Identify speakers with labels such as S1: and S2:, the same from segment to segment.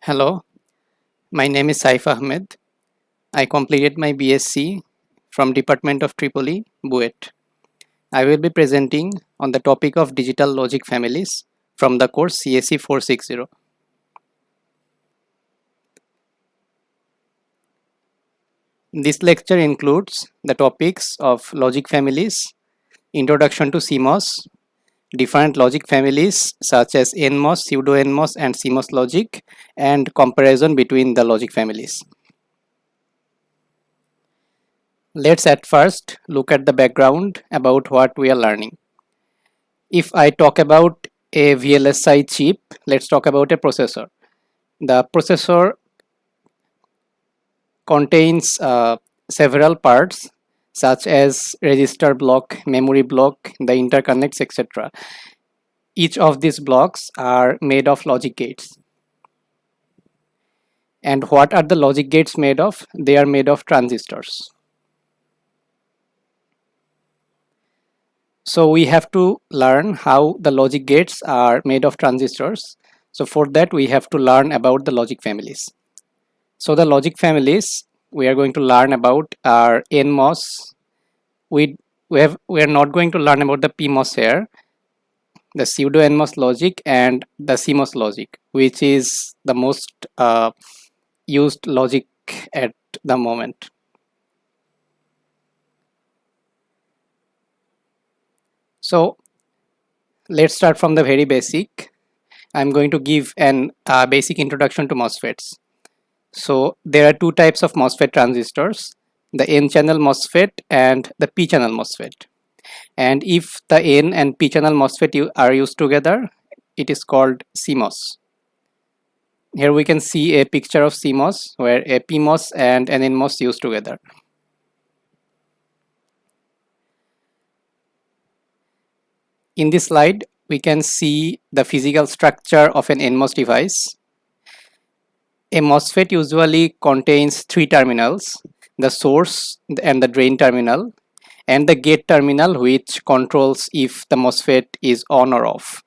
S1: Hello, my name is Saif Ahmed. I completed my BSc from Department of Tripoli, BUET. I will be presenting on the topic of digital logic families from the course CSE 460. This lecture includes the topics of logic families, introduction to CMOS, different logic families such as NMOS, pseudo-NMOS and CMOS logic, and comparison between the logic families. Let's at first look at the background about what we are learning. If I talk about a VLSI chip, let's talk about a processor. The processor contains several parts such as register block, memory block, the interconnects, etc. Each of these blocks are made of logic gates. And what are the logic gates made of? They are made of transistors. So we have to learn how the logic gates are made of transistors. So for that we have to learn about the logic families. So the logic families we are going to learn about are NMOS. We are not going to learn about the PMOS here, the pseudo NMOS logic and the CMOS logic, which is the most used logic at the moment. So let's start from the very basic. I'm going to give an basic introduction to MOSFETs. So there are two types of MOSFET transistors, the N-channel MOSFET and the P-channel MOSFET. And if the N and P-channel MOSFET are used together, it is called CMOS. Here we can see a picture of CMOS where a PMOS and an NMOS used together. In this slide, we can see the physical structure of an NMOS device. A MOSFET usually contains three terminals, the source and the drain terminal, and the gate terminal which controls if the MOSFET is on or off.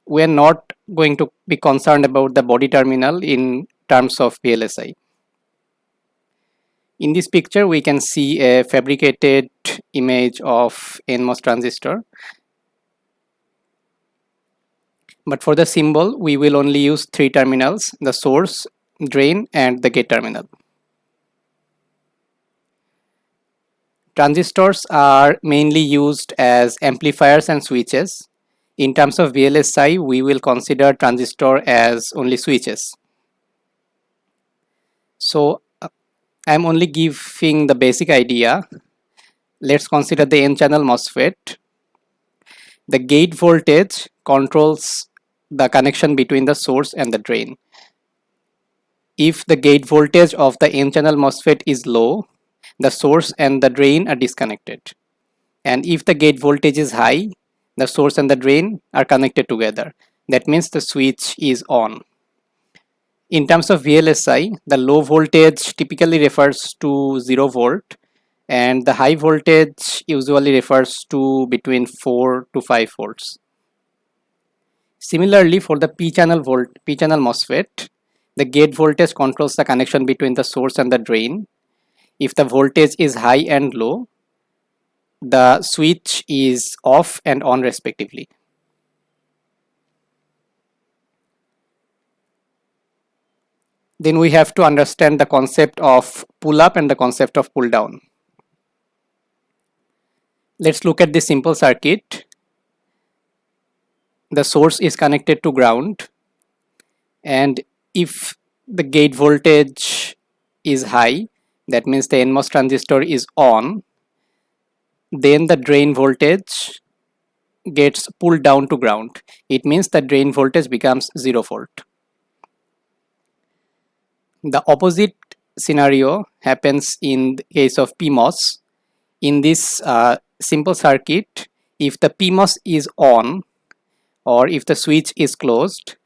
S1: We are not going to be concerned about the body terminal in terms of VLSI. In this picture, we can see a fabricated image of NMOS transistor. But for the symbol, we will only use three terminals, the source, drain and the gate terminal. Transistors are mainly used as amplifiers and switches. In terms of VLSI, we will consider transistor as only switches. So I'm only giving the basic idea. Let's consider the N-channel MOSFET. The gate voltage controls the connection between the source and the drain. If the gate voltage of the N-channel MOSFET is low, the source and the drain are disconnected. And if the gate voltage is high, the source and the drain are connected together. That means the switch is on. In terms of VLSI, the low voltage typically refers to 0 volt and the high voltage usually refers to between 4 to 5 volts. Similarly, for the P-channel MOSFET, the gate voltage controls the connection between the source and the drain. If the voltage is high and low, the switch is off and on respectively. Then we have to understand the concept of pull up and the concept of pull down. Let's look at this simple circuit. The source is connected to ground, and if the gate voltage is high, that means the NMOS transistor is on, then the drain voltage gets pulled down to ground. It means the drain voltage becomes 0 volt. The opposite scenario happens in the case of PMOS. In this simple circuit, if the PMOS is on or if the switch is closed,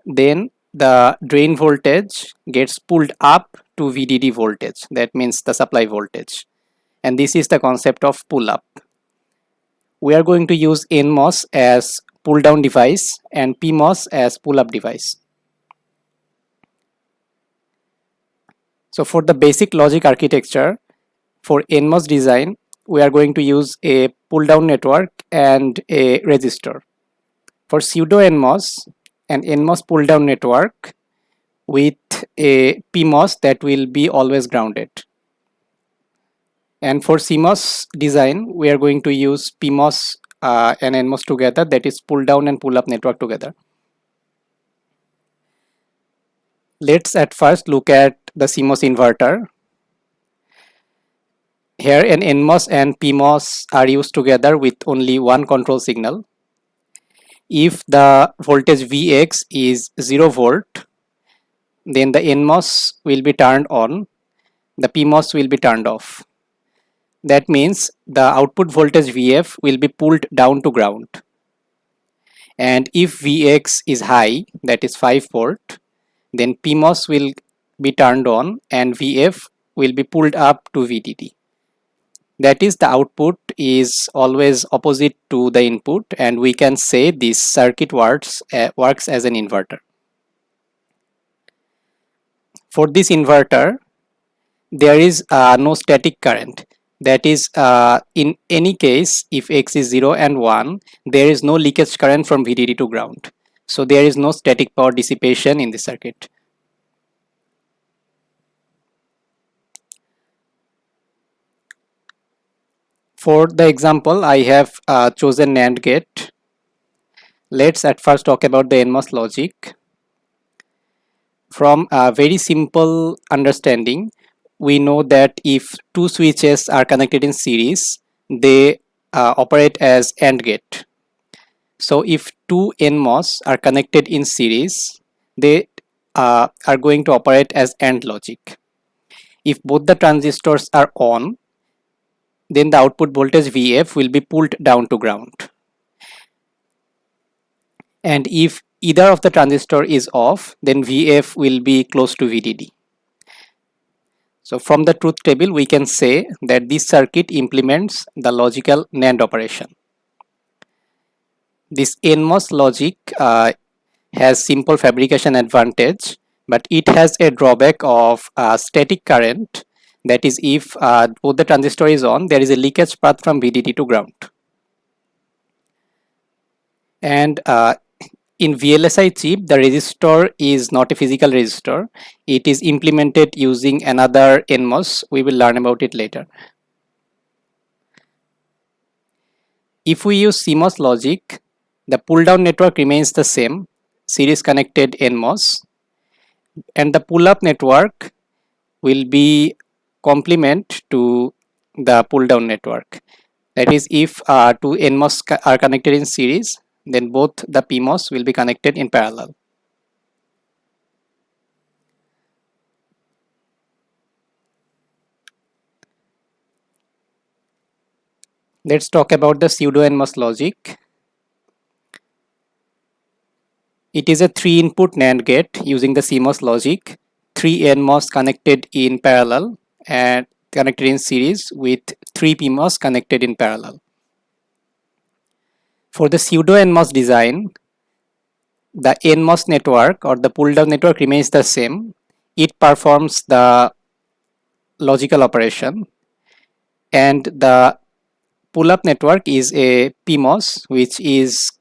S1: then the drain voltage gets pulled up to VDD voltage. That means the supply voltage. And this is the concept of pull up. We are going to use NMOS as pull down device and PMOS as pull up device. So for the basic logic architecture, for NMOS design, we are going to use a pull-down network and a resistor. For pseudo NMOS, an NMOS pull-down network with a PMOS that will be always grounded. And for CMOS design, we are going to use PMOS and NMOS together, that is pull-down and pull-up network together. Let's at first look at the CMOS inverter. Here an NMOS and PMOS are used together with only one control signal. If the voltage Vx is 0 volt, then the NMOS will be turned on, the PMOS will be turned off. That means the output voltage Vf will be pulled down to ground. And if Vx is high, that is 5 volt, then PMOS will be turned on and Vf will be pulled up to VDD. That is, the output is always opposite to the input, and we can say this circuit works as an inverter. For this inverter, there is no static current. That is, in any case, if X is 0 and 1, there is no leakage current from VDD to ground. So there is no static power dissipation in the circuit. For the example, I have chosen NAND gate. Let's at first talk about the NMOS logic. From a very simple understanding, we know that if two switches are connected in series, they operate as AND gate. So if two NMOS are connected in series, they are going to operate as AND logic. If both the transistors are on, then the output voltage Vf will be pulled down to ground. And if either of the transistor is off, then Vf will be close to VDD. So from the truth table, we can say that this circuit implements the logical NAND operation. This NMOS logic has simple fabrication advantage, but it has a drawback of static current. That is, if both the transistor is on, there is a leakage path from VDD to ground. And in VLSI chip, the resistor is not a physical resistor. It is implemented using another NMOS. We will learn about it later. If we use CMOS logic, the pull-down network remains the same, series connected NMOS, and the pull-up network will be complement to the pull-down network. That is, if two NMOS are connected in series, then both the PMOS will be connected in parallel. Let's talk about the pseudo NMOS logic. It is a 3-input NAND gate using the CMOS logic, 3 NMOS connected in parallel and connected in series with 3 PMOS connected in parallel. For the pseudo NMOS design, the NMOS network or the pull-down network remains the same. It performs the logical operation, and the pull-up network is a PMOS which is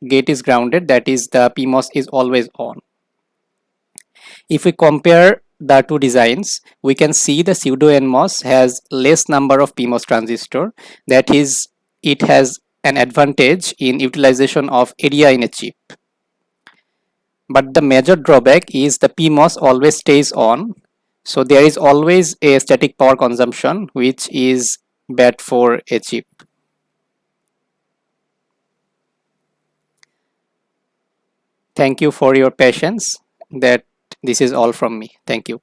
S1: gate is grounded, that is, the PMOS is always on. If we compare the two designs, we can see the pseudo NMOS has less number of PMOS transistor. That is, it has an advantage in utilization of area in a chip. But the major drawback is the PMOS always stays on. So there is always a static power consumption, which is bad for a chip. Thank you for your patience. This is all from me. Thank you.